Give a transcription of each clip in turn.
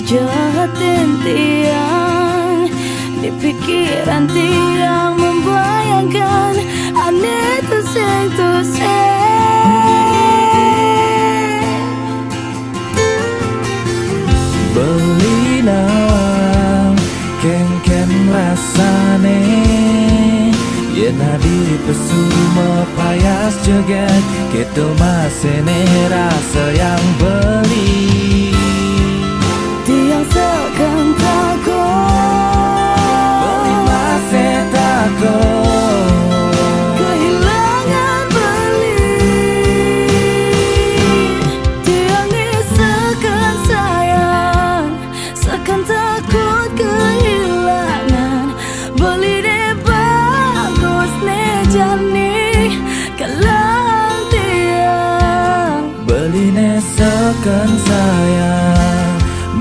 jahatin tiang di pikiran tiang membayangkan aneh tuseng-tuseng. Beli nawang ken-ken rasane yen diri pesuma payas joget gitu masene rasa yang beli Tiang seakan takut, beli masih takut kehilangan beli. Tiang ni seakan sayang, seakan takut kehilangan beli deh bagus nih jani kelang tiang. beli nesekan sayang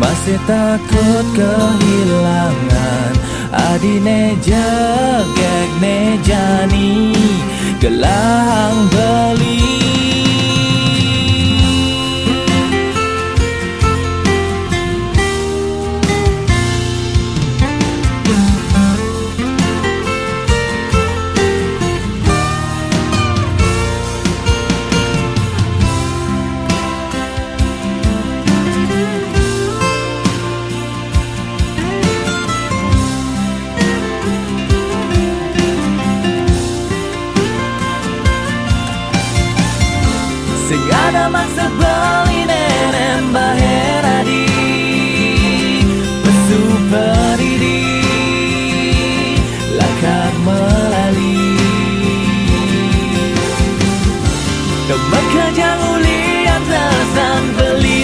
masih takut kehilangan adine jegek ne jani gelang beli. Sing ada maksud beli nenek bahera di pesu peridi lakar melali kemak kejang ulian tersan beli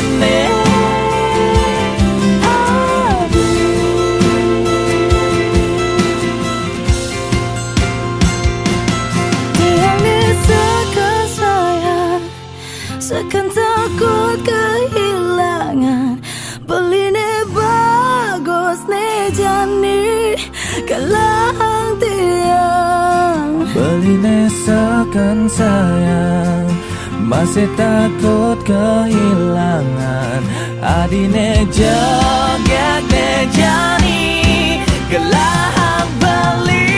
Seakan takut kehilangan beli ne bagus ne jani kelang tiang. beli nesekan sayang masih takut kehilangan adine jogek ne jani gelang beli.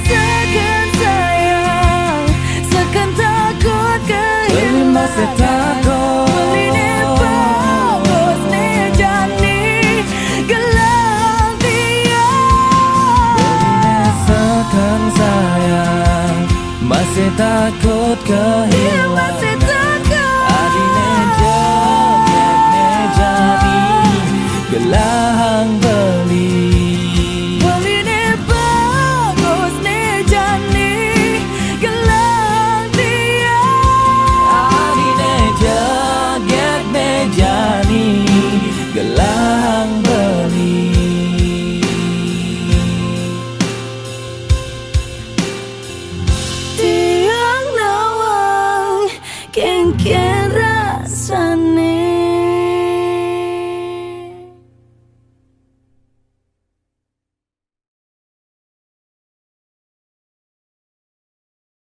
Seakan sayang, seakan takut kehilangan masih takut beli ne bagus ne jani kelang tiang. beli nesekan sayang masih takut kehilangan